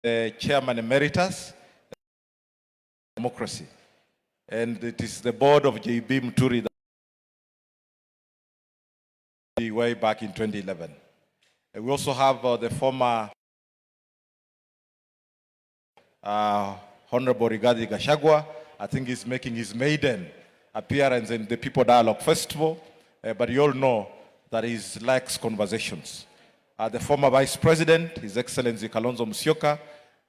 Chairman Emeritus, Democracy. And it is the board of JB Muturi that way back in 2011. And we also have the former Honorable Rigathi Gachagua. I think he's making his maiden appearance in the People Dialogue Festival, but you all know that he likes conversations. The former Vice President, His Excellency KALONZO MUSYOKA,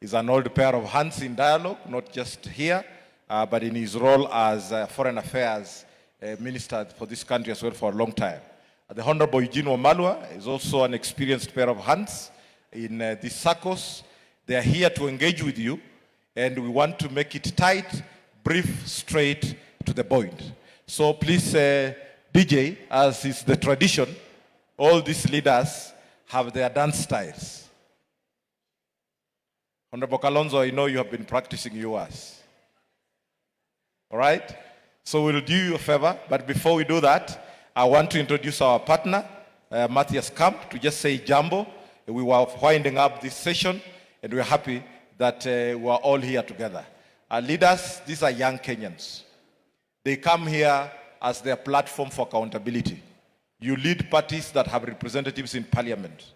is an old pair of hands in dialogue, not just here, but in his role as Foreign Affairs Minister for this country as well for a long time. The Honorable Eugene Wamalwa is also an experienced pair of hands in these circles. They are here to engage with you, and we want to make it tight, brief, straight to the point. So please, DJ, as is the tradition, all these leaders have their dance styles. Honorable KALONZO, I know you have been practicing yours. All right? So we'll do you a favor, but before we do that, I want to introduce our partner, Matthias Camp, to just say jambo. We were winding up this session, and we're happy that we are all here together. Our leaders, these are young Kenyans. They come here as their platform for accountability. You lead parties that have representatives in parliament.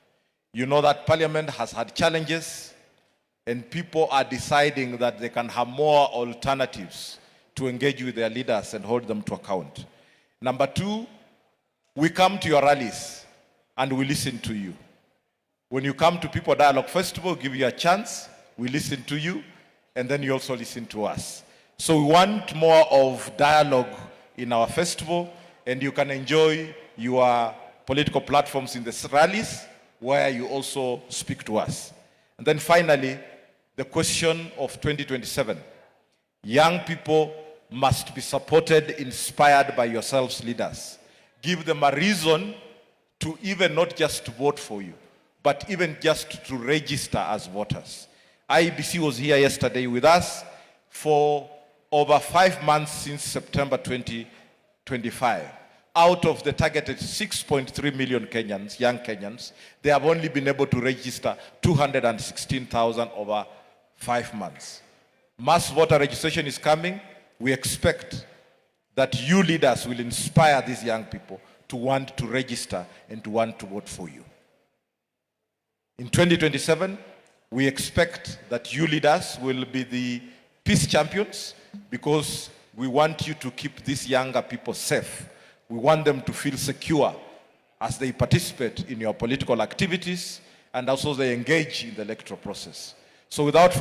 You know that parliament has had challenges, and people are deciding that they can have more alternatives to engage with their leaders and hold them to account. Number two, we come to your rallies and we listen to you. When you come to People Dialogue Festival, give you a chance, we listen to you, and then you also listen to us. So we want more of dialogue in our festival, and you can enjoy your political platforms in the rallies where you also speak to us. And then finally, the question of 2027. Young people must be supported, inspired by yourselves, leaders. Give them a reason to even not just to vote for you, but even just to register as voters. IEBC was here yesterday with us for over 5 months since September 2025. Out of the targeted 6.3 million Kenyans, young Kenyans, they have only been able to register 216,000 over 5 months. Mass voter registration is coming. We expect that you leaders will inspire these young people to want to register and to want to vote for you. In 2027, we expect that you leaders will be the peace champions, because we want you to keep these younger people safe. We want them to feel secure as they participate in your political activities, and also they engage in the electoral process. So without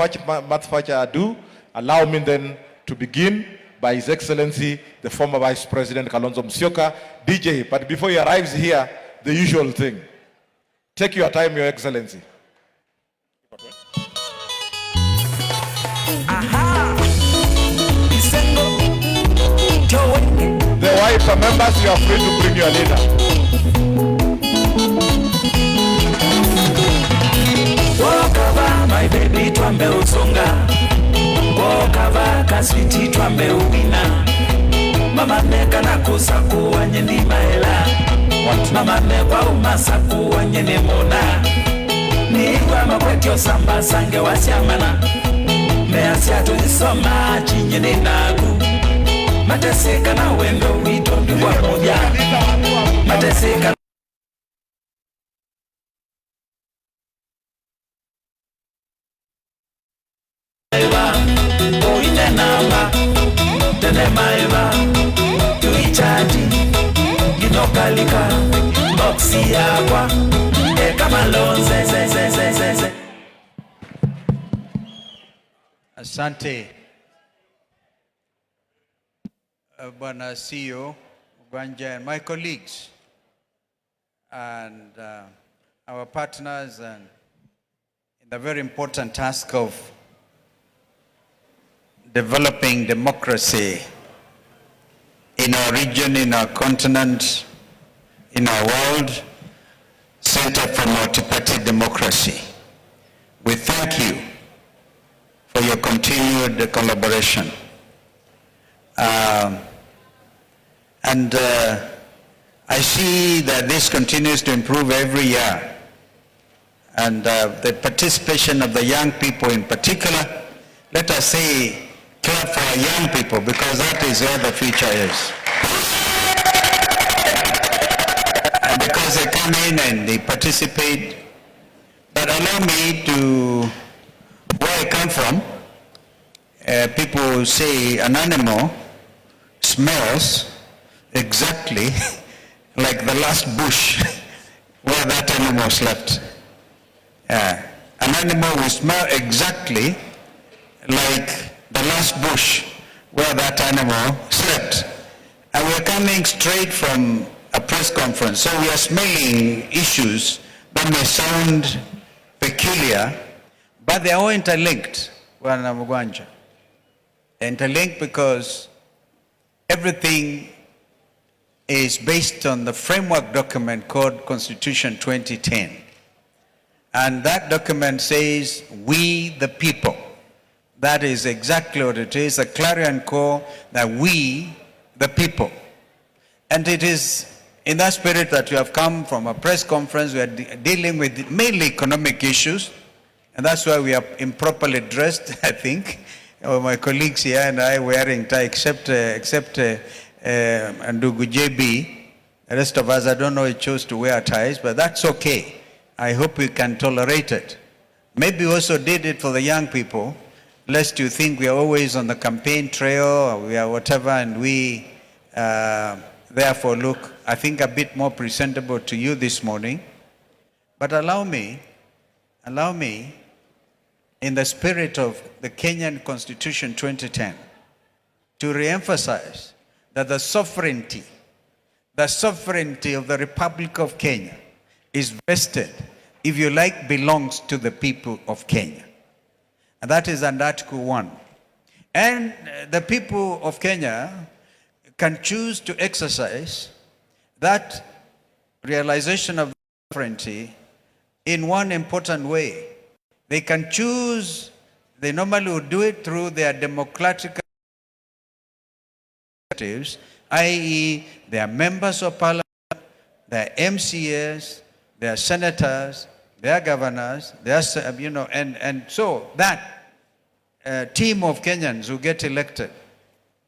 much further ado, allow me then to begin by His Excellency, the former Vice President KALONZO MUSYOKA. DJ, but before he arrives here, the usual thing. Take your time, Your Excellency. The wife members, you are free to bring your leader. Walk over, my baby, twambe usonga. Walk over, kaswiti twambe uwina. Mama neka na kusaku wanye ni maela. Mama nekwa umasaku wanye ni mona. Niwa makwetyo samba sange wasiamana. Measia tulisoma chinye ni nagu. Mateseka na wendo wito ndiwa moja. Mateseka oine namba tene maiva tuichati ginokalika boxi yakwa ekamaloze ze. Asante. Bwana CEO, Gwanja, and my colleagues, and our partners, and in the very important task of developing democracy in our region, in our continent, in our world, Center for Multi-Party Democracy. We thank you for your continued collaboration. I see that this continues to improve every year. and the participation of the young people in particular. Let us say, clap for our young people, because that is where the future is. And because they come in and they participate. But allow me to, where I come from, people say an animal smells exactly like the last bush where that animal slept. An animal will smell exactly like the last bush where that animal slept. And we're coming straight from a press conference, so we are smelling issues that may sound peculiar, but they are all interlinked. They're interlinked because everything is based on the framework document called Constitution 2010. And that document says, we the people. That is exactly what it is, a clarion call that we the people. And it is in that spirit that we have come from a press conference. We are dealing with mainly economic issues, and that's why we are improperly dressed, I think. My colleagues here and I wearing tie, except Ndugu JB. The rest of us, I don't know, we chose to wear ties, but that's okay. I hope we can tolerate it. Maybe we also did it for the young people, lest you think we are always on the campaign trail, or we are whatever, and we therefore look, I think, a bit more presentable to you this morning. But allow me, in the spirit of the Kenyan Constitution 2010, to re-emphasize that the sovereignty of the Republic of Kenya is vested, if you like, belongs to the people of Kenya. And that is under Article 1. And the people of Kenya can choose to exercise that realization of sovereignty in one important way. They can choose, they normally would do it through their democratic representatives, i.e. their members of parliament, their MCAs, their senators, their governors, their, and so that team of Kenyans who get elected,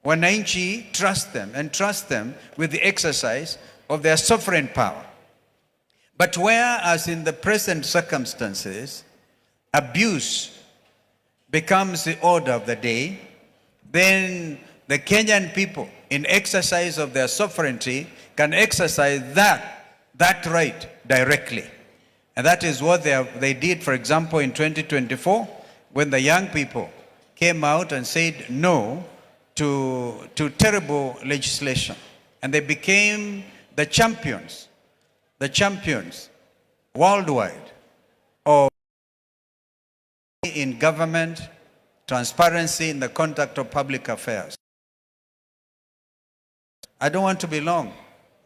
wananchi trust them and trust them with the exercise of their sovereign power. But whereas in the present circumstances, abuse becomes the order of the day, then the Kenyan people, in exercise of their sovereignty, can exercise that right directly. And that is what they did, for example, in 2024, when the young people came out and said no to terrible legislation. And they became the champions worldwide of in government, transparency in the conduct of public affairs. I don't want to be long,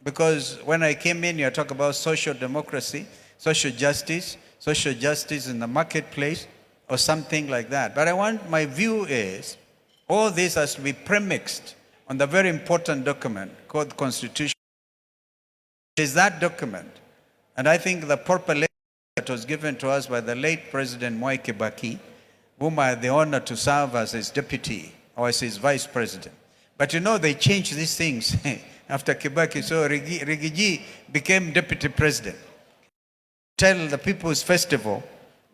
because when I came in, you talk about social democracy, social justice in the marketplace, or something like that. But my view is, all this has to be premixed on the very important document called the Constitution. It is that document, and I think the proper letter that was given to us by the late President Mwai Kibaki, whom I had the honor to serve as his deputy, or as his vice president. But they changed these things after Kibaki, so Rigiji became deputy president. Tell the People's Festival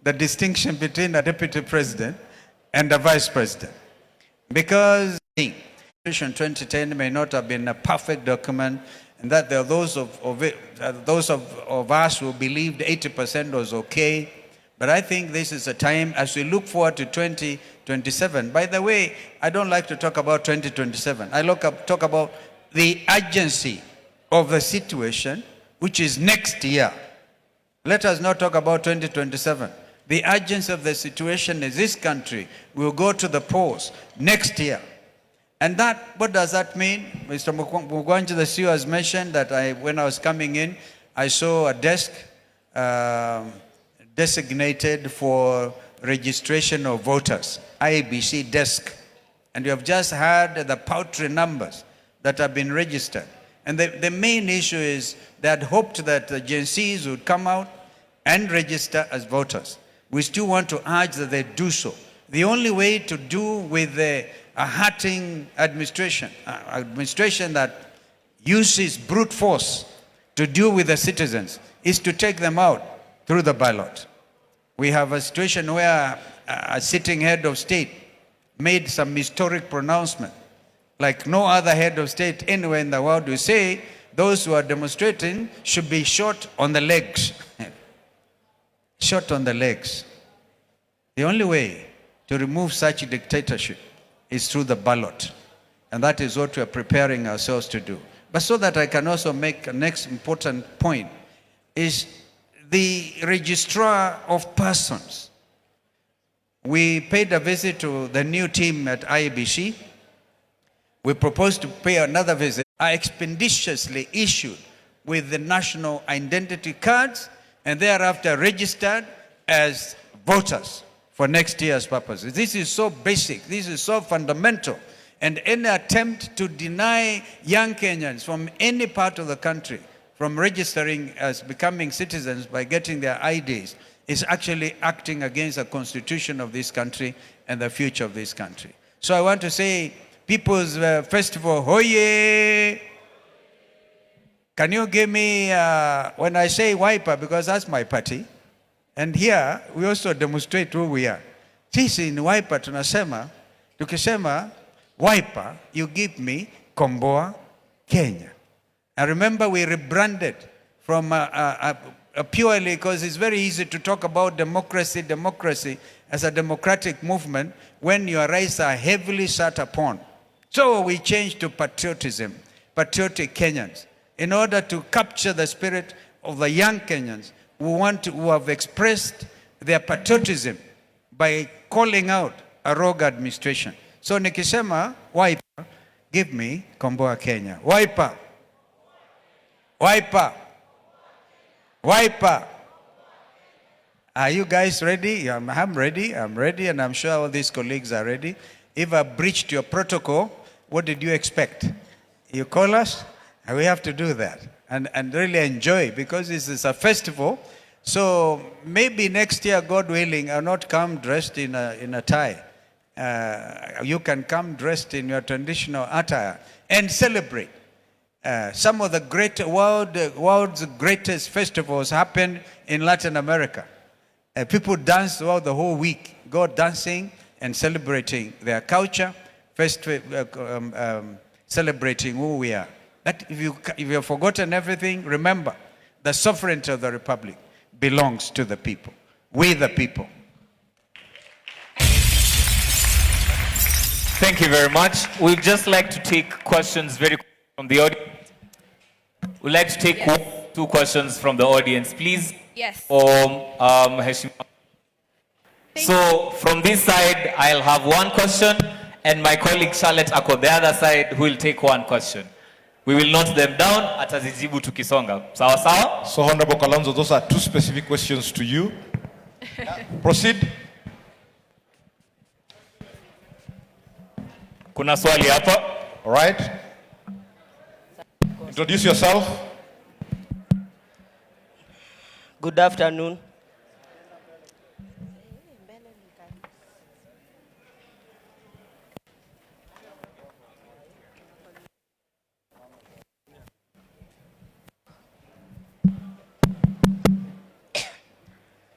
the distinction between a deputy president and a vice president. Because the Constitution 2010 may not have been a perfect document, and that there are those of us who believed 80% was okay. But I think this is a time, as we look forward to 2027. By the way, I don't like to talk about 2027. I talk about the urgency of the situation, which is next year. Let us not talk about 2027. The urgency of the situation in this country will go to the polls next year. And what does that mean? Mr. Mugwanji, the CEO, has mentioned that when I was coming in, I saw a desk designated for registration of voters, IEBC desk. And you have just heard the paltry numbers that have been registered. And the main issue is they had hoped that the Gen Zs would come out and register as voters. We still want to urge that they do so. The only way to do with a hurting administration that uses brute force to deal with the citizens, is to take them out through the ballot. We have a situation where a sitting head of state made some historic pronouncement, like no other head of state anywhere in the world, will say those who are demonstrating should be shot on the legs. Shot on the legs. The only way to remove such a dictatorship is through the ballot. And that is what we are preparing ourselves to do. But so that I can also make a next important point, is the registrar of persons. We paid a visit to the new team at IEBC. We propose to pay another visit. Are expeditiously issued with the national identity cards and thereafter registered as voters for next year's purposes. This is so basic, this is so fundamental. And any attempt to deny young Kenyans from any part of the country from registering as becoming citizens by getting their IDs is actually acting against the constitution of this country and the future of this country. So I want to say, People's Festival, hoye! Can you give me, when I say wiper, because that's my party, and here we also demonstrate who we are. Sisi ni wiper tunasema, tukisema wiper, you give me Komboa Kenya. I remember we rebranded from purely because it's very easy to talk about democracy as a democratic movement when your rights are heavily sat upon. So we changed to patriotism, patriotic Kenyans, in order to capture the spirit of the young Kenyans who have expressed their patriotism by calling out a rogue administration. So nikisema wiper, give me Komboa Kenya. Wiper. Wiper. Wiper. Are you guys ready? I'm ready, and I'm sure all these colleagues are ready. If I breached your protocol, what did you expect? You call us, and we have to do that. And really enjoy, because this is a festival. So maybe next year, God willing, I'll not come dressed in a tie. You can come dressed in your traditional attire and celebrate. Some of the world's greatest festivals happen in Latin America. People dance throughout the whole week, go dancing and celebrating their culture, celebrating who we are. But if you have forgotten everything, remember, the sovereignty of the republic belongs to the people. We the people. Thank you very much. We'd just like to take questions very quickly from the audience. We'd like to take two questions from the audience, please. Yes. So from this side, I'll have one question, and my colleague Charlotte Ako the other side, who will take one question. We will note them down, atazijibu tukisonga. Sawa sawa? So Honorable Kalonzo, those are two specific questions to you. Proceed. Kuna swali hapa. All right. Introduce yourself. Good afternoon.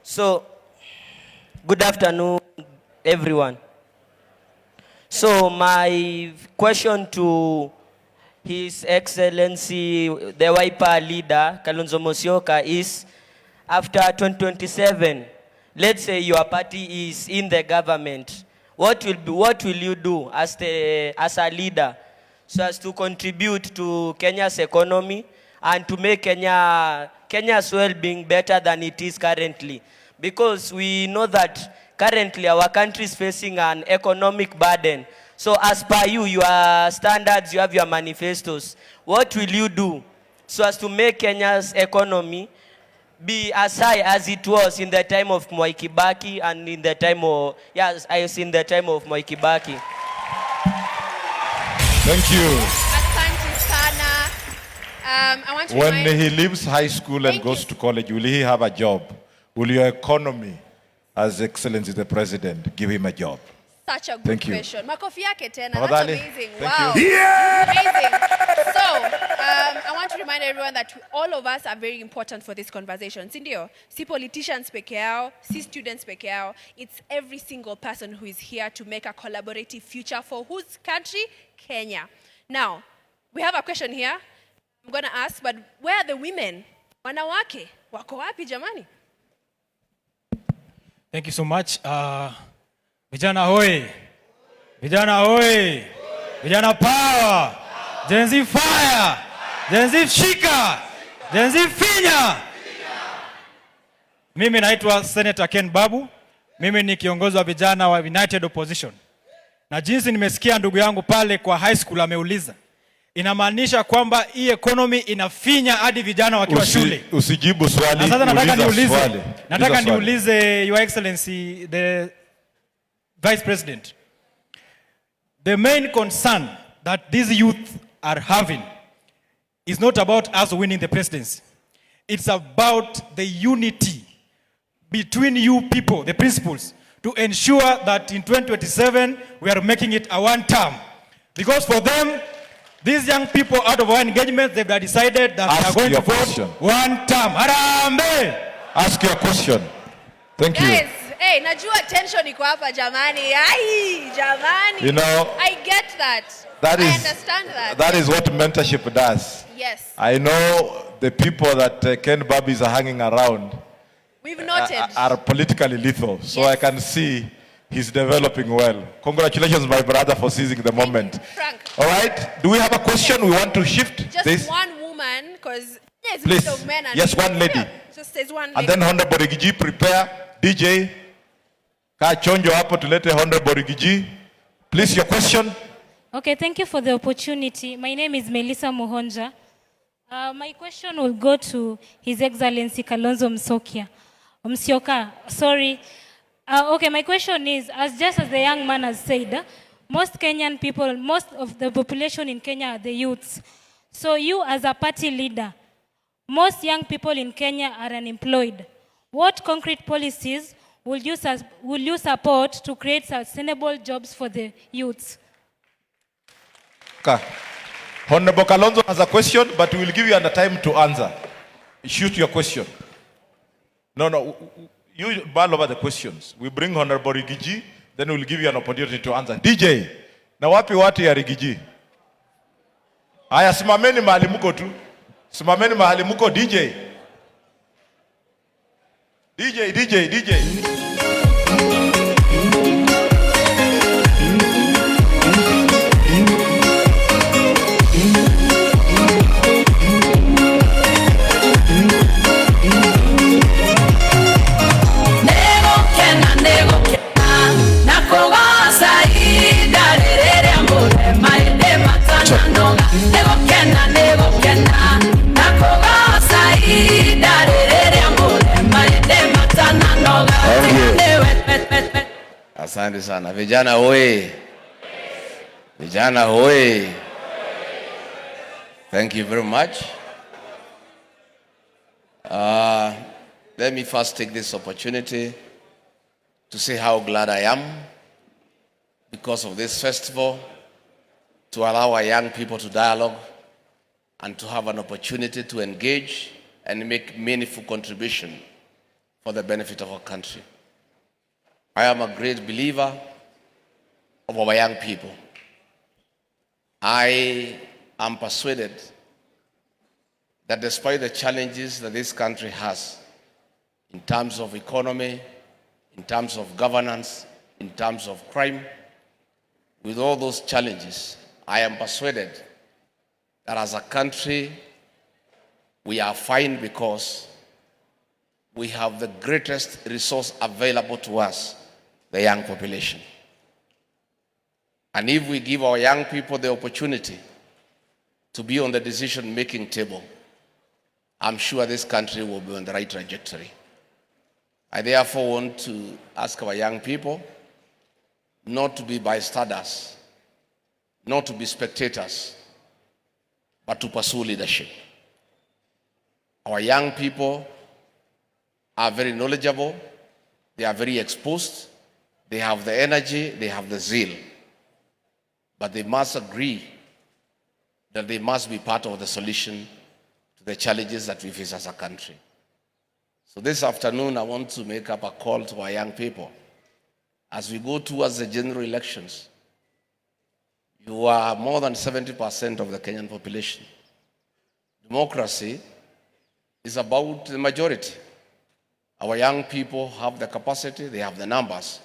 So, good afternoon, everyone. So, my question to His Excellency, the Wiper leader, Kalonzo Musyoka, is after 2027, let's say your party is in the government, what will you do as a leader so as to contribute to Kenya's economy and to make Kenya's well-being better than it is currently? Because we know that currently our country is facing an economic burden. So as per you, your standards, you have your manifestos. What will you do so as to make Kenya's economy be as high as it was in the time of Mwai Kibaki and in the time of, in the time of Mwai Kibaki? Thank you. Asante sana. I want to When remind he leaves high school and goes to college, will he have a job? will your economy, as Excellency the President, give him a job? Such a good Thank you. question. Makofi yake tena. That's Tafadhali. amazing. Thank Wow. you. Amazing. So, I want to remind everyone that all of us are very important for this conversation. Sindio, si politicians peke yao, si students peke yao. It's every single person who is here to make a collaborative future for whose country? Kenya. Now, we have a question here. I'm going to ask, but where are the women? Wanawake, wako wapi jamani? Thank you so much. Vijana hoi. Vijana hoi. Vijana power. Gen Z fire. Gen Z shika. Gen Z finya. Mimi naitwa Senator Ken Babu. Mimi ni kiongozi wa vijana wa United Opposition. Na jinsi nimesikia ndugu yangu pale kwa high school ameuliza, inamaanisha kwamba hii economy inafinya hadi vijana wakiwa shule. Usijibu swali. Na sasa swali. Nataka niulize Your Excellency the Vice President. The main concern that these youth are having is not about us winning the presidency. It's about the unity between you people, the principals, to ensure that in 2027 we are making it a one term. Because for them, these young people out of our engagement, they've decided that they are going to vote one term. Harambe! Ask your question. Thank you. Guys, hey, najua tension iko hapa jamani. Ai, jamani. You know, I get that. I understand that. That is what mentorship does. Yes. I know the people that Ken Babis are hanging around We've noted. are politically lethal. So Yes. I can see he's developing well. Congratulations, my brother, for seizing the moment. Frank. All right. Do we have a question? We want to shift Just this. one woman, because there's Please. a lot of men. And Yes, one lady. Just there's one lady. And then Honorable Rigiji, prepare. DJ, kaa chonjo hapo tulete Honorable Rigiji. Please, your question. Okay, thank you for the opportunity. My name is Melissa Muhonja. My question will go to His Excellency Kalonzo Musyoka. Sorry. Okay, my question is, just as the young man has said, most Kenyan people, most of the population in Kenya are the youths. So you as a party leader, most young people in Kenya are unemployed. What concrete policies will you support to create sustainable jobs for the youths? Okay. Honorable Kalonzo has a question, but we will give you the time to answer. Shoot your question. No. You ball over the questions. We bring Honorable Rigiji, then we'll give you an opportunity to answer. DJ, na wapi watu ya Rigiji? Aya, simameni mahali muko tu. Simameni mahali muko DJ. DJ. Asante sana. Vijana hoye. Vijana hoye. Thank you very much. Let me first take this opportunity to say how glad I am because of this festival, to allow our young people to dialogue and to have an opportunity to engage and make meaningful contribution for the benefit of our country. I am a great believer of our young people. I am persuaded that despite the challenges that this country has in terms of economy, in terms of governance, in terms of crime, with all those challenges, I am persuaded that as a country, we are fine because we have the greatest resource available to us, the young population. And if we give our young people the opportunity to be on the decision-making table, I'm sure this country will be on the right trajectory. I therefore want to ask our young people not to be bystanders, not to be spectators, but to pursue leadership. Our young people are very knowledgeable, they are very exposed, they have the energy, they have the zeal. But they must agree that they must be part of the solution to the challenges that we face as a country. So this afternoon, I want to make up a call to our young people. As we go towards the general elections, you are more than 70% of the Kenyan population. Democracy is about the majority. Our young people have the capacity, they have the numbers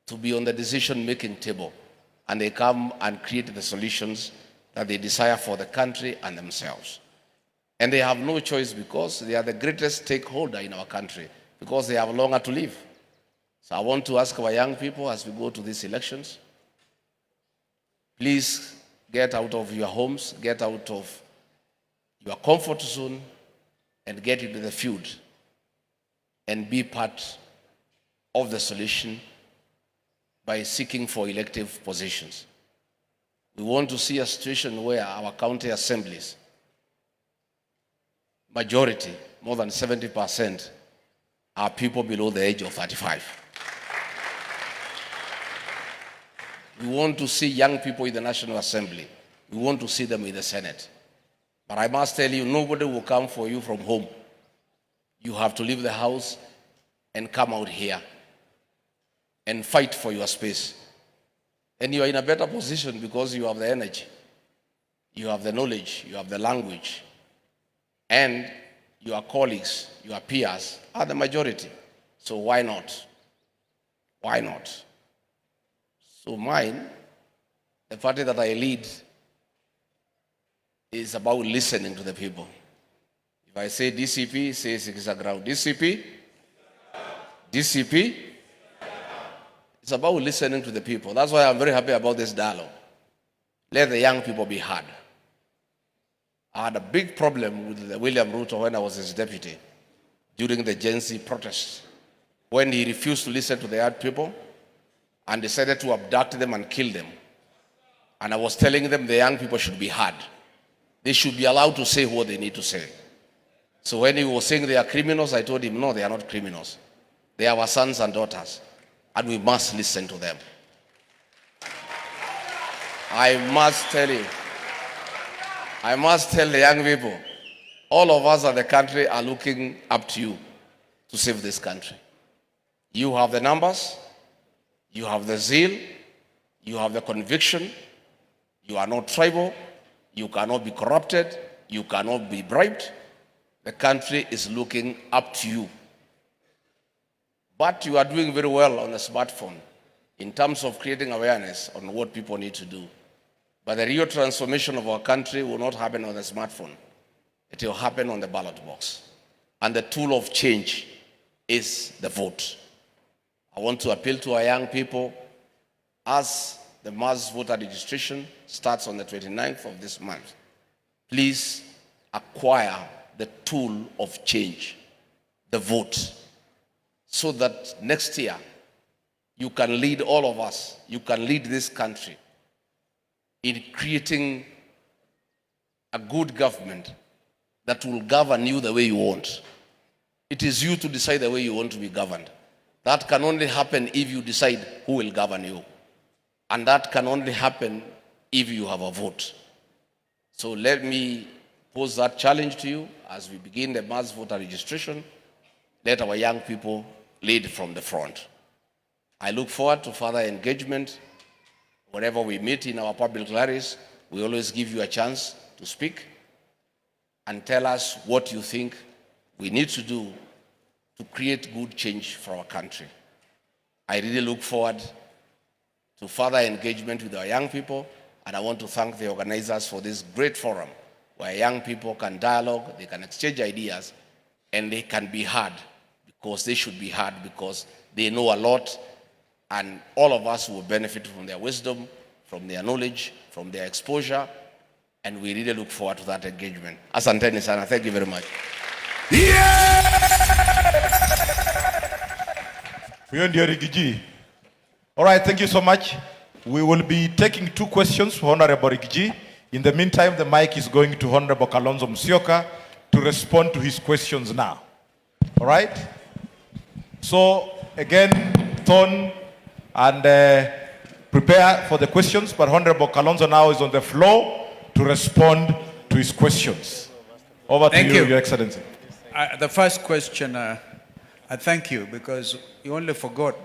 to be on the decision-making table, and they come and create the solutions that they desire for the country and themselves. And they have no choice because they are the greatest stakeholder in our country, because they have longer to live. So I want to ask our young people as we go to these elections, please get out of your homes, get out of your comfort zone, and get into the field and be part of the solution by seeking for elective positions. We want to see a situation where our county assemblies, majority, more than 70%, are people below the age of 35. We want to see young people in the National Assembly. We want to see them in the Senate. But I must tell you, nobody will come for you from home. You have to leave the house and come out here and fight for your space. And you are in a better position because you have the energy, you have the knowledge, you have the language, and your colleagues, your peers are the majority. So why not? Why not? So mine, the party that I lead, is about listening to the people. If I say DCP, say Sikisagrau. DCP? DCP? It's about listening to the people. That's why I'm very happy about this dialogue. Let the young people be heard. I had a big problem with William Ruto when I was his deputy during the Gen Z protests, when he refused to listen to the young people and decided to abduct them and kill them. And I was telling them the young people should be heard. They should be allowed to say what they need to say. So when he was saying they are criminals, I told him, no, they are not criminals. They are our sons and daughters, and we must listen to them. I must tell the young people, all of us at the country are looking up to you to save this country. You have the numbers, you have the zeal, you have the conviction, you are not tribal, you cannot be corrupted, you cannot be bribed. The country is looking up to you. But you are doing very well on the smartphone in terms of creating awareness on what people need to do. But the real transformation of our country will not happen on the smartphone. It will happen on the ballot box. And the tool of change is the vote. I want to appeal to our young people, as the mass voter registration starts on the 29th of this month, please acquire the tool of change, the vote, so that next year you can lead all of us, you can lead this country in creating a good government that will govern you the way you want. It is you to decide the way you want to be governed. That can only happen if you decide who will govern you. And that can only happen if you have a vote. So let me pose that challenge to you as we begin the mass voter registration. Let our young people lead from the front. I look forward to further engagement. Whenever we meet in our public rallies, we always give you a chance to speak and tell us what you think we need to do to create good change for our country. I really look forward to further engagement with our young people, and I want to thank the organizers for this great forum where young people can dialogue, they can exchange ideas, and they can be heard, because they should be heard, because they know a lot, and all of us will benefit from their wisdom, from their knowledge, from their exposure, and we really look forward to that engagement. Asanteni sana. Thank you very much. All right, thank you so much. We will be taking 2 questions for Honorable Rigiji. In the meantime, the mic is going to Honorable Kalonzo Musyoka to respond to his questions now. All right? So again, tone and prepare for the questions, but Honorable Kalonzo now is on the floor to respond to his questions. Over Thank to you, you. Your Excellency. The first question, I thank you because you only forgot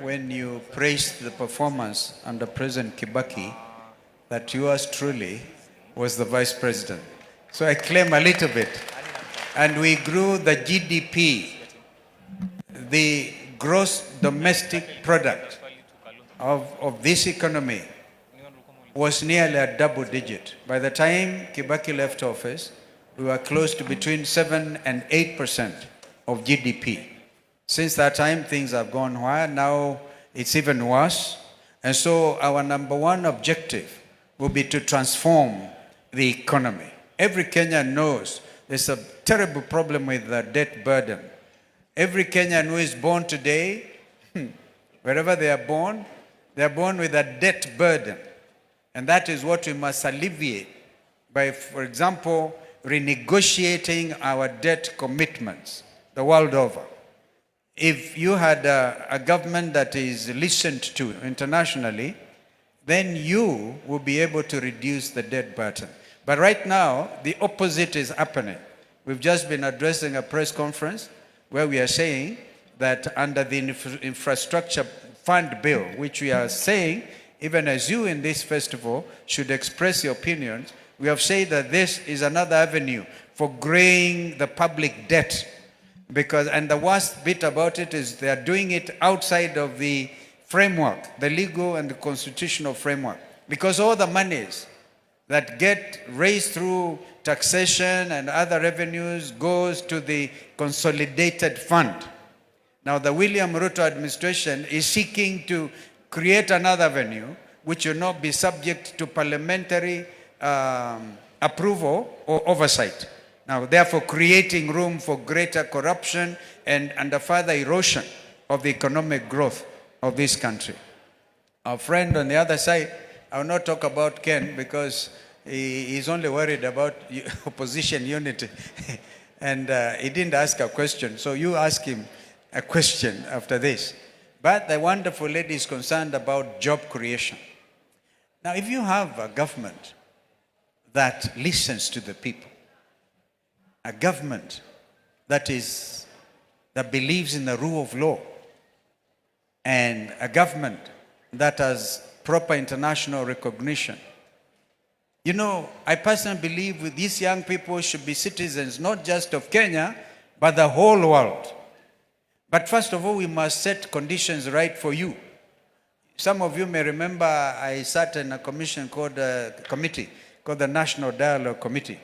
when you praised the performance under President Kibaki that yours truly was the vice president. So I claim a little bit. And we grew the GDP, the gross domestic product of this economy was nearly a double digit. By the time Kibaki left office, we were close to between 7 and 8% of GDP. Since that time, things have gone where now it's even worse. And so our number one objective will be to transform the economy. Every Kenyan knows there's a terrible problem with the debt burden. Every Kenyan who is born today, wherever they are born with a debt burden. And that is what we must alleviate by, for example, renegotiating our debt commitments the world over. If you had a government that is listened to internationally, then you will be able to reduce the debt burden. But right now, the opposite is happening. We've just been addressing a press conference where we are saying that under the infrastructure fund bill, which we are saying, even as you in this festival should express your opinions, we have said that this is another avenue for growing the public debt. And the worst bit about it is they are doing it outside of the framework, the legal and the constitutional framework. Because all the monies that get raised through taxation and other revenues goes to the consolidated fund. Now the William Ruto administration is seeking to create another avenue which will not be subject to parliamentary approval or oversight. Now, therefore, creating room for greater corruption and a further erosion of the economic growth of this country. Our friend on the other side, I will not talk about Ken because he's only worried about opposition unity. And he didn't ask a question, so you ask him a question after this. But the wonderful lady is concerned about job creation. Now, if you have a government that listens to the people, a government that believes in the rule of law, and a government that has proper international recognition. You know, I personally believe these young people should be citizens not just of Kenya, but the whole world. But first of all, we must set conditions right for you. Some of you may remember I sat in a committee called the National Dialogue Committee.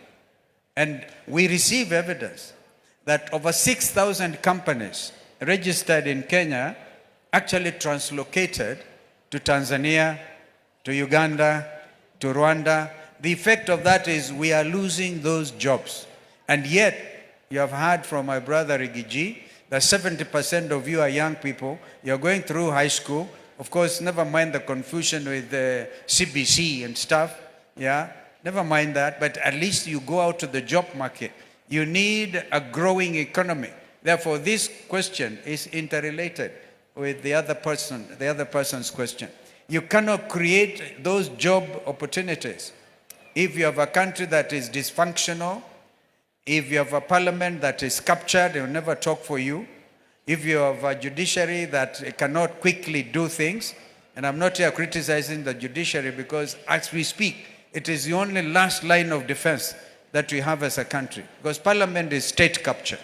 And we receive evidence that over 6,000 companies registered in Kenya actually translocated to Tanzania, to Uganda, to Rwanda. The effect of that is we are losing those jobs. And yet, you have heard from my brother Rigiji that 70% of you are young people. You're going through high school. Of course, never mind the confusion with the CBC and stuff. Yeah. Never mind that, but at least you go out to the job market. You need a growing economy. Therefore, this question is interrelated with the other person's question. You cannot create those job opportunities if you have a country that is dysfunctional, if you have a parliament that is captured, they will never talk for you, if you have a judiciary that cannot quickly do things. And I'm not here criticizing the judiciary because as we speak, it is the only last line of defense that we have as a country. Because parliament is state capture.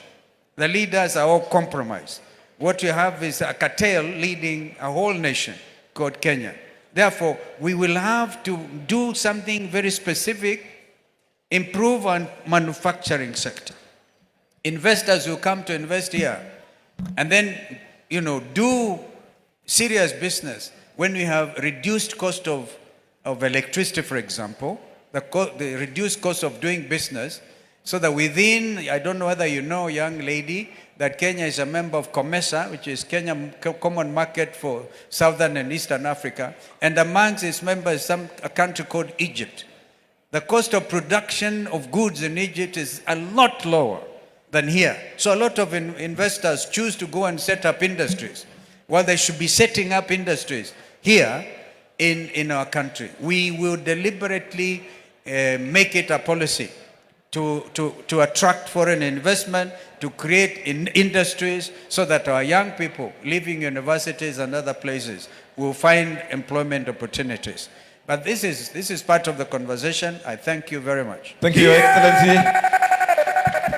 The leaders are all compromised. What you have is a cartel leading a whole nation called Kenya. Therefore, we will have to do something very specific, improve on manufacturing sector. Investors will come to invest here and then, do serious business when we have reduced cost of electricity, for example, the reduced cost of doing business, so that within, I don't know whether you know, young lady, that Kenya is a member of COMESA, which is Kenya Common Market for Southern and Eastern Africa, and amongst its members, a country called Egypt. The cost of production of goods in Egypt is a lot lower than here. So a lot of investors choose to go and set up industries. Well, they should be setting up industries here in our country. We will deliberately make it a policy to attract foreign investment, to create industries so that our young people leaving universities and other places will find employment opportunities. But this is part of the conversation. I thank you very much. Thank you, Your Excellency.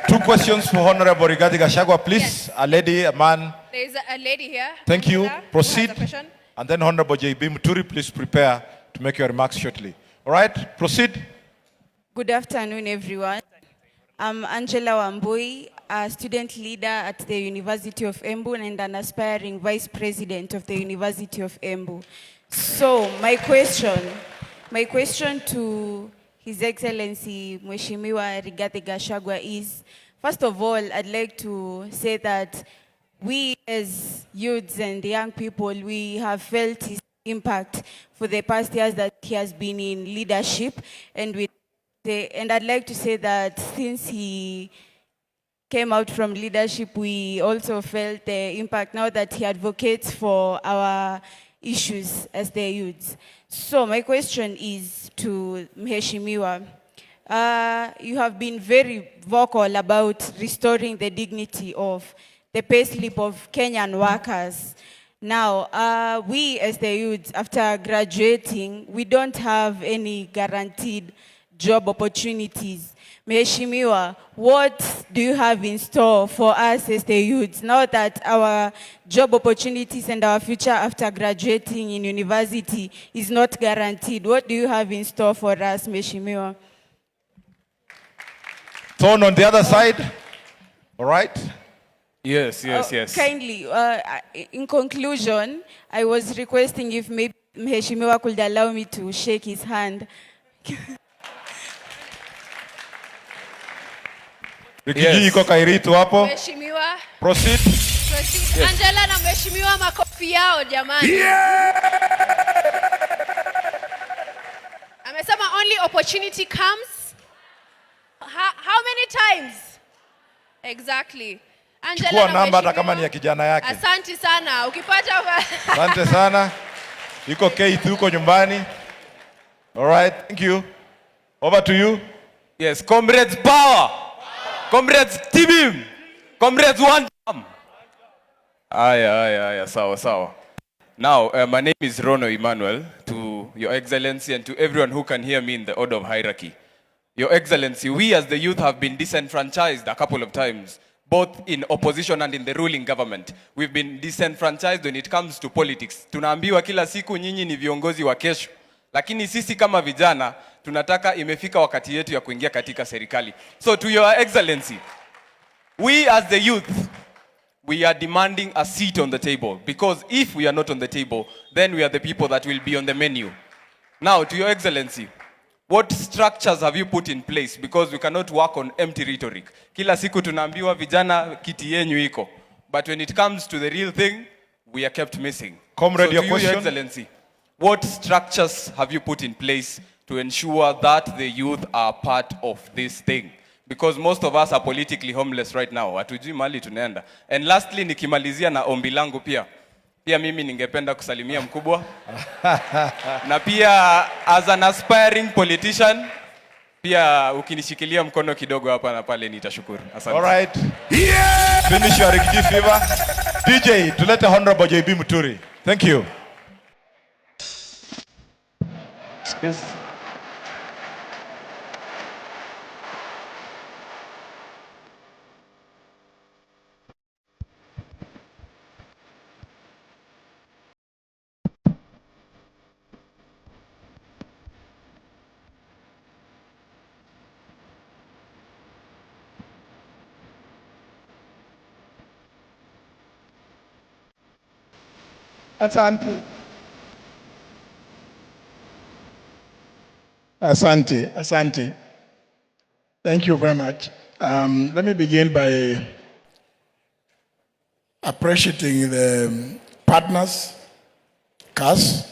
2 questions for Honorable Rigathi Gachagua, please. Yes. A lady, a man. There is a lady here. Thank you. Angela, who has Proceed. a question. And then Honorable J.B. Muturi, please prepare to make your remarks shortly. All right, proceed. Good afternoon, everyone. I'm Angela Wambui, a student leader at the University of Embu and an aspiring vice president of the University of Embu. So my question to His Excellency Mheshimiwa Rigathi Gachagua is, first of all, I'd like to say that we as youths and young people, we have felt his impact for the past years that he has been in leadership, and I'd like to say that since he came out from leadership, we also felt the impact now that he advocates for our issues as the youths. So my question is to Mheshimiwa. You have been very vocal about restoring the dignity of the payslip of Kenyan workers. Now, we as the youths, after graduating, we don't have any guaranteed job opportunities. Mheshimiwa, what do you have in store for us as the youths now that our job opportunities and our future after graduating in university is not guaranteed? What do you have in store for us, Mheshimiwa? Turn on the other side. All right. Yes. Kindly, in conclusion, I was requesting if maybe Mheshimiwa could allow me to shake his hand. Rikiji iko Kairitu hapo. Mheshimiwa. Proceed. Proceed. Yes. Angela na Mheshimiwa makofi yao jamani. Amesema only opportunity comes. How many times? Exactly. Angela Chukua na namba hata Mheshimiwa. kama ni ya kijana yake. Asante sana. Ukipata Asante sana. Iko Keith huko nyumbani. All right, thank you. Over to you. Yes, comrades power. Comrades team. Comrades one jam. Aya, sawa. Now, my name is Rono Emmanuel, to Your Excellency and to everyone who can hear me in the order of hierarchy. Your Excellency, we as the youth have been disenfranchised a couple of times, both in opposition and in the ruling government. We've been disenfranchised when it comes to politics. Tunaambiwa kila siku nyinyi ni viongozi wa kesho. Lakini sisi kama vijana, tunataka imefika wakati yetu ya kuingia katika serikali. So to Your Excellency, we as the youth, we are demanding a seat on the table. Because if we are not on the table, then we are the people that will be on the menu. Now, to Your Excellency, what structures have you put in place? Because we cannot work on empty rhetoric. Kila siku tunaambiwa vijana kiti yenyu iko. But when it comes to the real thing, we are kept missing. Comrade, so your to question? Your Excellency, what structures have you put in place to ensure that the youth are part of this thing? Because most of us are politically homeless right now. Hatujui mali tunaenda. And lastly, nikimalizia na ombi langu pia. Pia mimi ningependa kusalimia mkubwa. Na pia as an aspiring politician, pia ukinishikilia mkono kidogo hapa na pale nitashukuru. Asante. All right. Yeah! Finish your Rikiji fever. DJ, tulete Honorable J.B. Muturi. Thank you. Excuse. Asante. Thank you very much. Let me begin by appreciating the partners, CAS,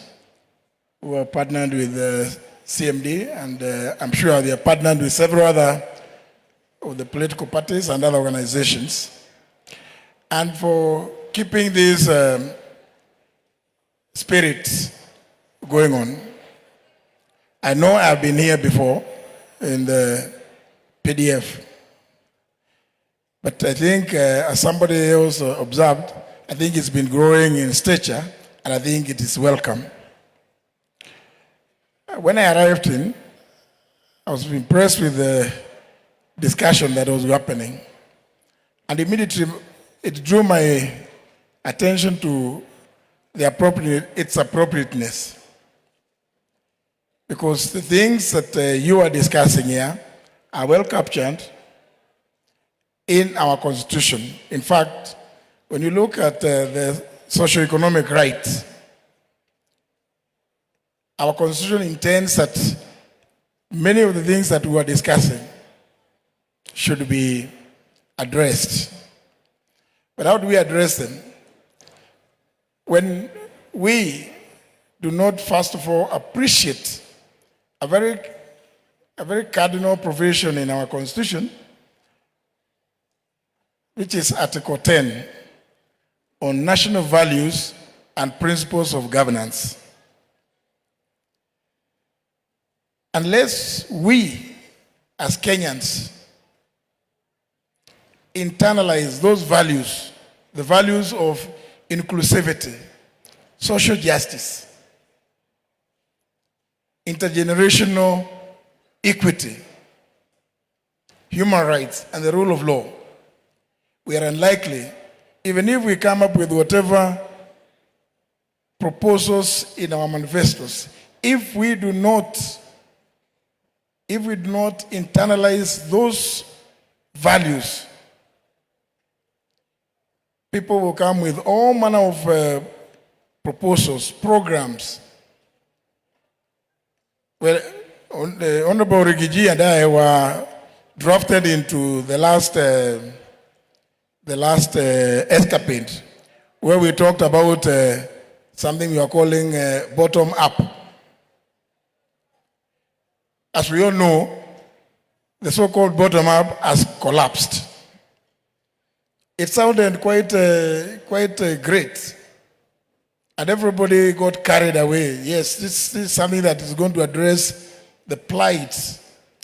who are partnered with the CMD, and I'm sure they are partnered with several other of the political parties and other organizations, and for keeping these spirits going on. I know I've been here before in the PDF, but I think, as somebody else observed, I think it's been growing in stature, and I think it is welcome. When I arrived in, I was impressed with the discussion that was happening, and immediately it drew my attention to its appropriateness. Because the things that you are discussing here are well captured in our Constitution. In fact, when you look at the socio-economic rights, our Constitution intends that many of the things that we are discussing should be addressed. But how do we address them? When we do not, first of all, appreciate a very cardinal provision in our Constitution, which is Article 10, on national values and principles of governance. Unless we, as Kenyans, internalize those values, the values of inclusivity, social justice, intergenerational equity, human rights, and the rule of law, we are unlikely, even if we come up with whatever proposals in our manifestos, if we do not internalize those values, people will come with all manner of proposals, programs. Well, the Honorable Rigiji and I were drafted into the last escapade, where we talked about something we are calling bottom up. As we all know, the so-called bottom up has collapsed. It sounded quite great, and everybody got carried away. Yes, this is something that is going to address the plight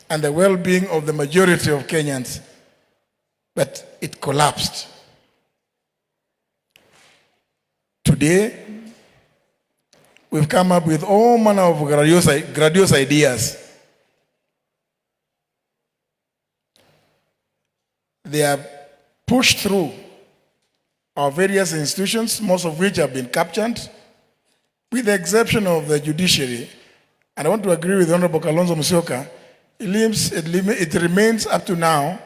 and the well-being of the majority of Kenyans, but it collapsed. Today, we've come up with all manner of grandiose ideas. They are pushed through our various institutions, most of which have been captured, with the exception of the judiciary. And I want to agree with Honorable KALONZO MUSYOKA. It remains up to now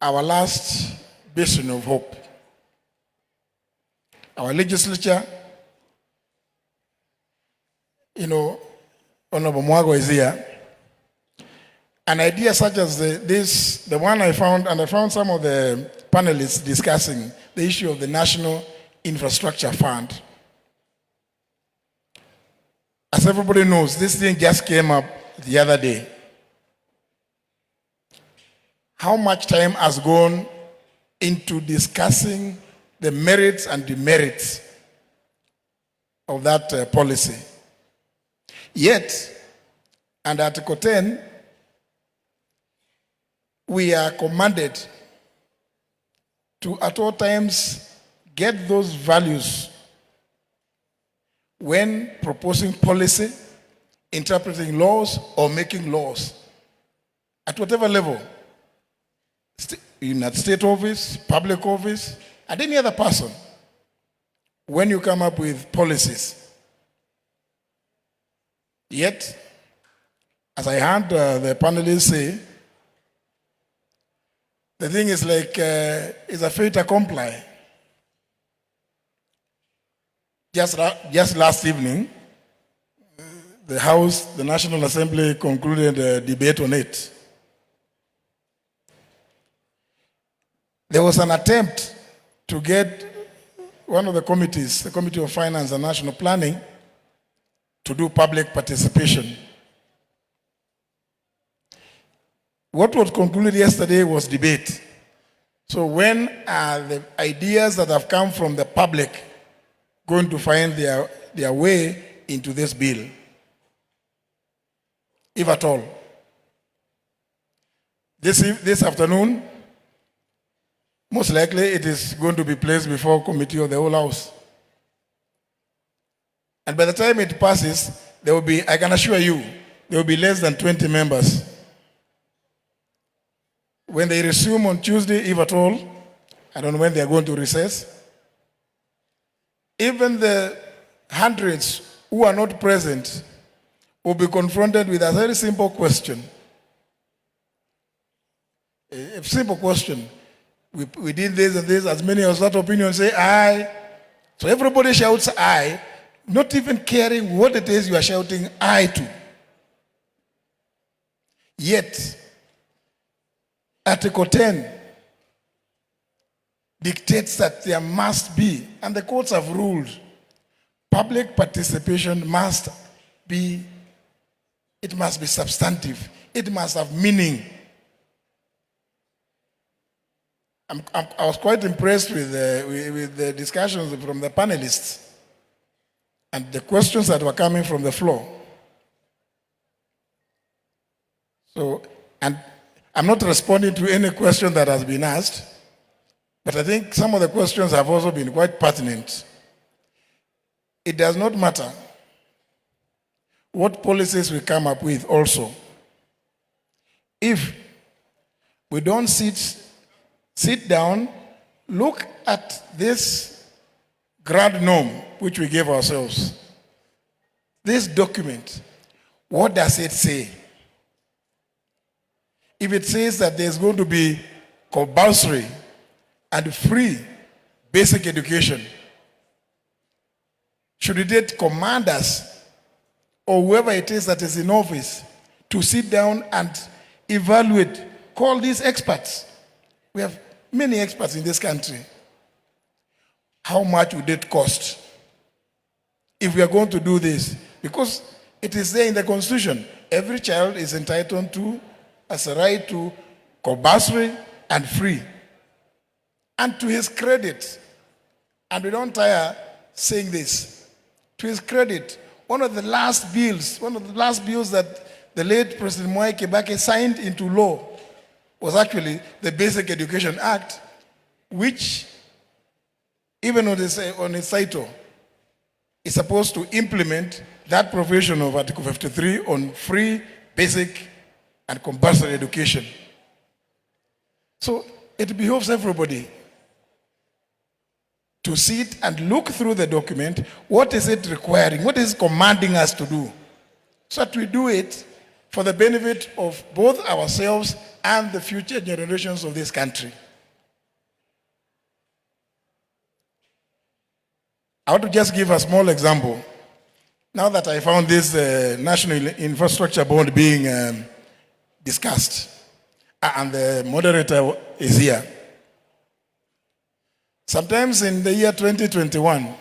our last bastion of hope. Our legislature, Honorable Mwago is here. An idea such as the one I found, and I found some of the panelists discussing the issue of the National Infrastructure Fund. As everybody knows, this thing just came up the other day. How much time has gone into discussing the merits and demerits of that policy? Yet, under Article 10, we are commanded to at all times get those values when proposing policy, interpreting laws, or making laws. At whatever level, in a state office, public office, and any other person, when you come up with policies. Yet, as I heard the panelists say, the thing is like, it's a fait accompli. Just last evening, the National Assembly concluded a debate on it. There was an attempt to get one of the committees, the Committee of Finance and National Planning, to do public participation. What was concluded yesterday was debate. So when are the ideas that have come from the public going to find their way into this bill, if at all? This afternoon, most likely it is going to be placed before committee of the whole House. And by the time it passes, there will be, I can assure you, there will be less than 20 members. When they resume on Tuesday, if at all, I don't know when they are going to recess, even the hundreds who are not present will be confronted with a very simple question. A simple question. We did this and this, as many of that opinion say aye. So everybody shouts aye, not even caring what it is you are shouting aye to. Yet, Article 10 dictates that there must be, and the courts have ruled, public participation must be substantive. It must have meaning. I was quite impressed with the discussions from the panelists and the questions that were coming from the floor. So, and I'm not responding to any question that has been asked, but I think some of the questions have also been quite pertinent. It does not matter what policies we come up with also. If we don't sit down, look at this grand norm which we gave ourselves. This document, what does it say? If it says that there's going to be compulsory and free basic education, should it command us or whoever it is that is in office to sit down and evaluate, call these experts? We have many experts in this country. How much would it cost if we are going to do this? Because it is there in the Constitution. Every child is entitled to, as a right to, compulsory and free. And to his credit, and we don't tire saying this, to his credit, one of the last bills that the late President Mwai Kibaki signed into law was actually the Basic Education Act, which, even on its title, is supposed to implement that provision of Article 53 on free, basic, and compulsory education. So it behoves everybody to sit and look through the document. What is it requiring? What is it commanding us to do? So that we do it for the benefit of both ourselves and the future generations of this country. I want to just give a small example. Now that I found this National Infrastructure Bond being discussed, and the moderator is here. Sometimes in the year 2021,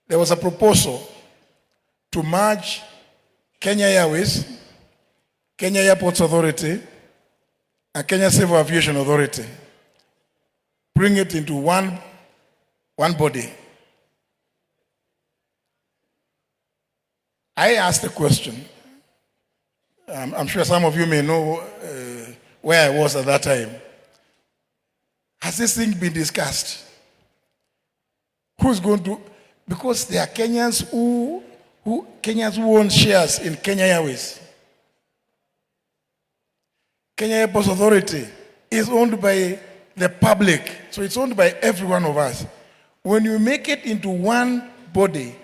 there was a proposal to merge Kenya Airways, Kenya Airports Authority, and Kenya Civil Aviation Authority. Bring it into one body. I asked a question. I'm sure some of you may know where I was at that time. Has this thing been discussed? Who's going to? Because there are Kenyans who own shares in Kenya Airways. Kenya Airports Authority is owned by the public, so it's owned by every one of us. When you make it into one body,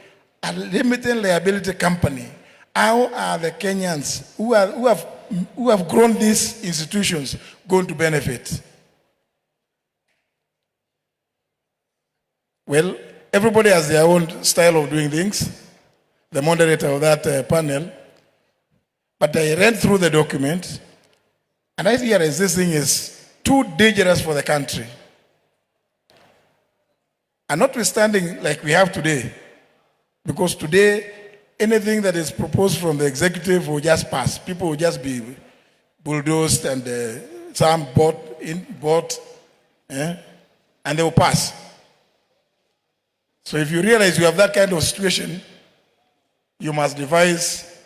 a limited liability company, how are the Kenyans who have grown these institutions going to benefit? Well, everybody has their own style of doing things, the moderator of that panel. But I read through the document, and I realized this thing is too dangerous for the country. And notwithstanding like we have today, because today, anything that is proposed from the executive will just pass. People will just be bulldozed and some bought, and they will pass. So if you realize you have that kind of situation, you must devise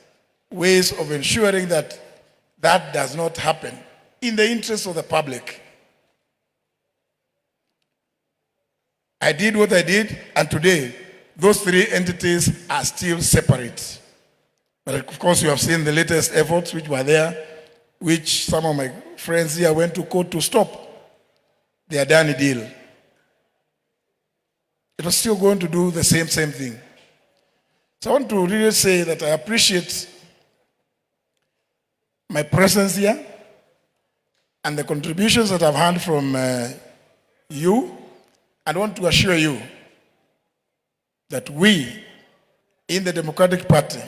ways of ensuring that that does not happen in the interest of the public. I did what I did, and today, those three entities are still separate. But of course, you have seen the latest efforts which were there, which some of my friends here went to court to stop the Adani deal. It was still going to do the same thing. So I want to really say that I appreciate my presence here and the contributions that I've had from you. I want to assure you that we in the Democratic Party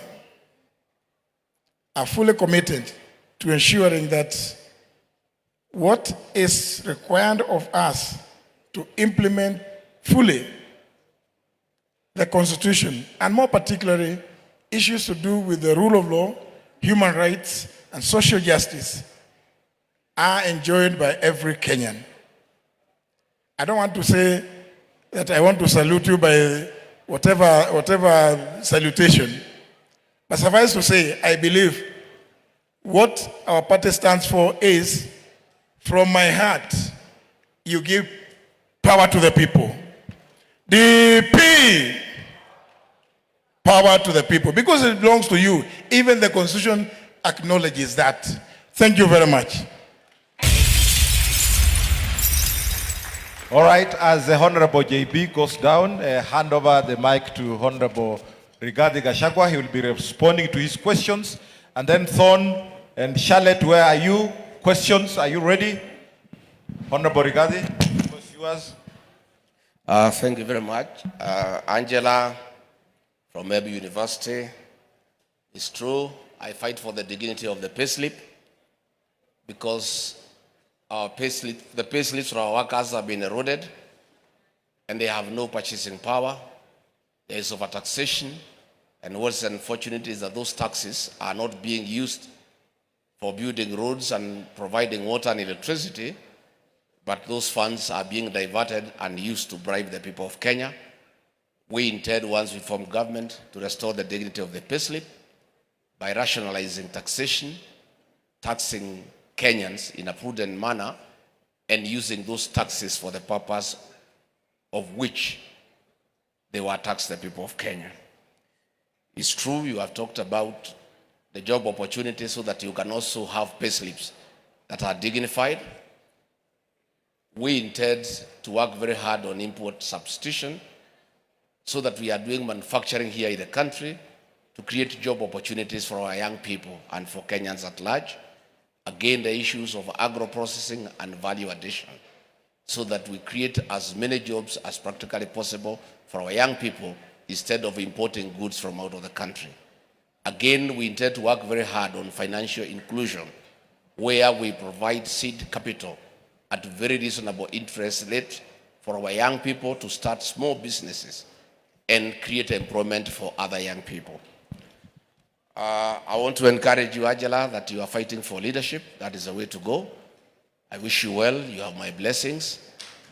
are fully committed to ensuring that what is required of us to implement fully the Constitution, and more particularly issues to do with the rule of law, human rights, and social justice, are enjoyed by every Kenyan. I don't want to say that I want to salute you by whatever salutation, but suffice to say, I believe what our party stands for is, from my heart, you give power to the people. DP, power to the people, because it belongs to you. Even the Constitution acknowledges that. Thank you very much. All right, as the Honorable JB goes down, hand over the mic to Honorable Rigathi Gachagua. He will be responding to his questions. And then Thorn and Charlotte, where are you? Questions, are you ready? Honorable Rigathi, it was yours. Thank you very much. Angela from Maybe University. It's true, I fight for the dignity of the payslip because the payslips for our workers have been eroded and they have no purchasing power. There is overtaxation, and what's unfortunate is that those taxes are not being used for building roads and providing water and electricity, but those funds are being diverted and used to bribe the people of Kenya. We intend, once we form government, to restore the dignity of the payslip by rationalizing taxation, taxing Kenyans in a prudent manner, and using those taxes for the purpose of which they were taxed, the people of Kenya. It's true, you have talked about the job opportunities so that you can also have payslips that are dignified. We intend to work very hard on import substitution so that we are doing manufacturing here in the country to create job opportunities for our young people and for Kenyans at large. Again, the issues of agro-processing and value addition so that we create as many jobs as practically possible for our young people instead of importing goods from out of the country. Again, we intend to work very hard on financial inclusion where we provide seed capital at very reasonable interest rate for our young people to start small businesses and create employment for other young people. I want to encourage you, Angela, that you are fighting for leadership. That is the way to go. I wish you well. You have my blessings.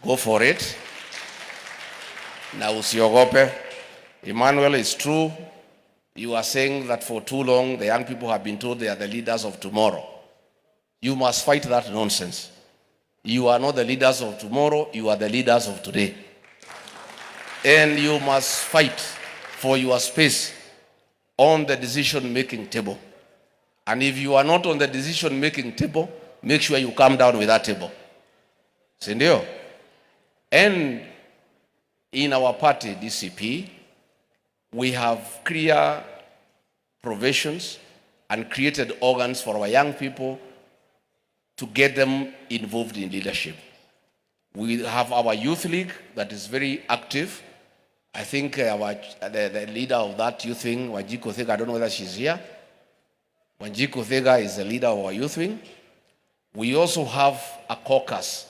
Go for it. Na usiogope. Emmanuel, it's true. You are saying that for too long the young people have been told they are the leaders of tomorrow. You must fight that nonsense. You are not the leaders of tomorrow, you are the leaders of today. And you must fight for your space on the decision-making table. And if you are not on the decision-making table, make sure you come down with that table. Sindio? And in our party, DCP, we have clear provisions and created organs for our young people to get them involved in leadership. We have our youth league that is very active. I think the leader of that youth wing, Wanjiku Thega, I don't know whether she's here. Wanjiku Thega is the leader of our youth wing. We also have a caucus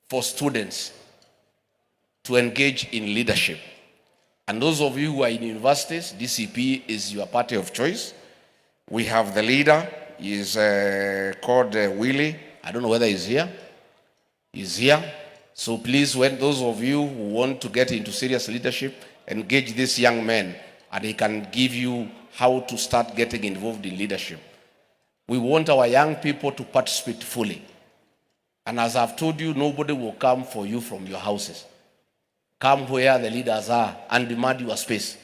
for students to engage in leadership. And those of you who are in universities, DCP is your party of choice. We have the leader is called Willie. I don't know whether he's here. He's here. So please, when those of you who want to get into serious leadership, engage this young man, and he can give you how to start getting involved in leadership. We want our young people to participate fully. And as I've told you, nobody will come for you from your houses. Come where the leaders are and demand your space.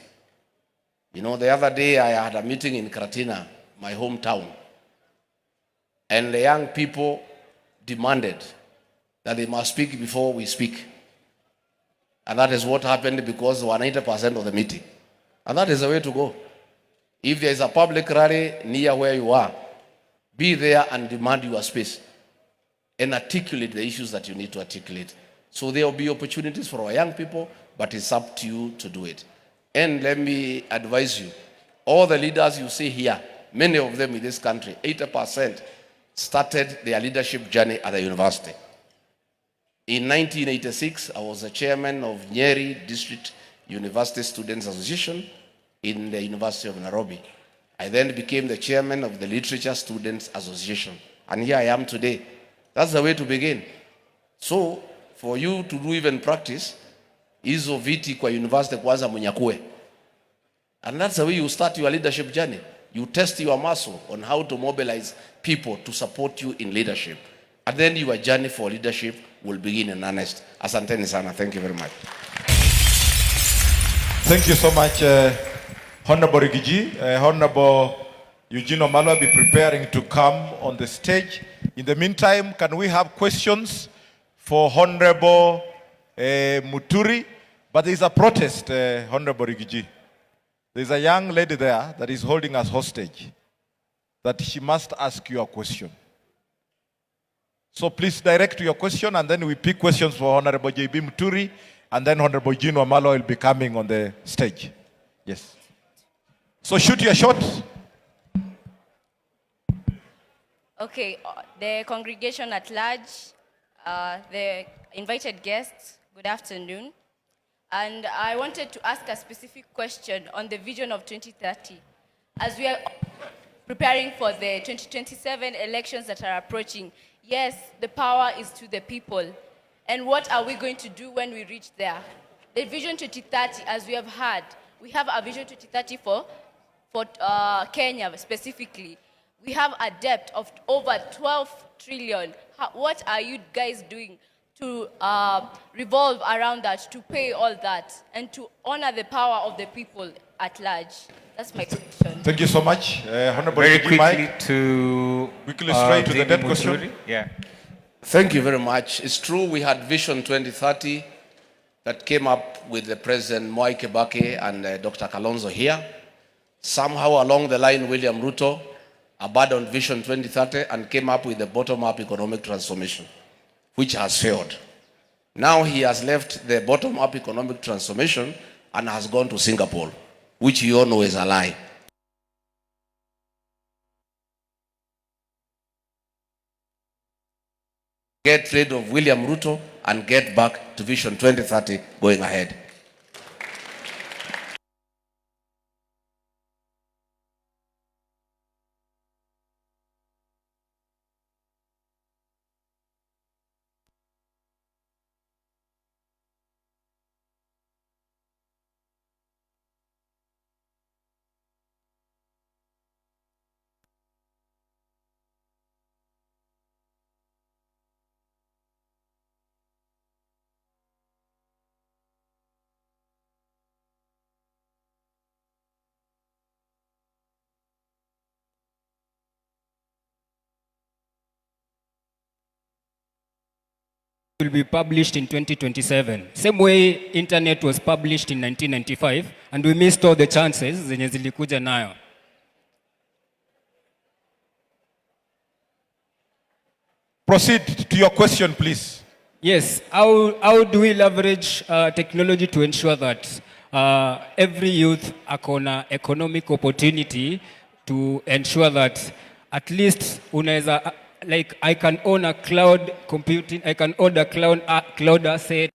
You know, the other day I had a meeting in Kratina, my hometown, and the young people demanded that they must speak before we speak. And that is what happened because we were 90% of the meeting. And that is the way to go. If there is a public rally near where you are, be there and demand your space and articulate the issues that you need to articulate. So there will be opportunities for our young people, but it's up to you to do it. And let me advise you, all the leaders you see here, many of them in this country, 80% started their leadership journey at the university. In 1986, I was the chairman of Nyeri District University Students Association in the University of Nairobi. I then became the chairman of the Literature Students Association. And here I am today. That's the way to begin. So, for you to do even practice, hizo viti kwa university kwanza mnyakue. And that's the way you start your leadership journey. You test your muscle on how to mobilize people to support you in leadership. And then your journey for leadership will begin in earnest. Asanteni sana. Thank you very much. Thank you so much, Honorable Rigiji. Honorable Eugene Wamalwa be preparing to come on the stage. In the meantime, can we have questions for Honorable Muturi? But there is a protest, Honorable Rigiji. There is a young lady there that is holding us hostage, that she must ask you a question. So please direct your question, and then we pick questions for Honorable J.B. Muturi, and then Honorable Eugene Wamalwa will be coming on the stage. Yes. So shoot your shot. Okay, the congregation at large, the invited guests, good afternoon. And I wanted to ask a specific question on the vision of 2030. As we are preparing for the 2027 elections that are approaching, yes, the power is to the people. And what are we going to do when we reach there? The vision 2030, as we have heard, we have a vision 2030 for Kenya specifically. We have a debt of over 12 trillion. What are you guys doing to revolve around that, to pay all that, and to honor the power of the people at large? That's my question. Thank you so much. Honorable Very Quickly straight to the debt question. Yeah. Thank you very much. It's true we had Vision 2030 that came up with the President Mwai Kibaki and Dr. Kalonzo here. Somehow along the line, William Ruto abandoned Vision 2030 and came up with the bottom-up economic transformation, which has failed. Now he has left the bottom-up economic transformation and has gone to Singapore, which you all know is a lie. Get rid of William Ruto and get back to Vision 2030 going ahead. Will be published in 2027. Same way internet was published in 1995 and we missed all the chances zenye zilikuja nayo. Proceed to your question, please. Yes, how do we leverage technology to ensure that every youth akona economic opportunity to ensure that at least unaweza like I can own a cloud computing, I can own a cloud asset,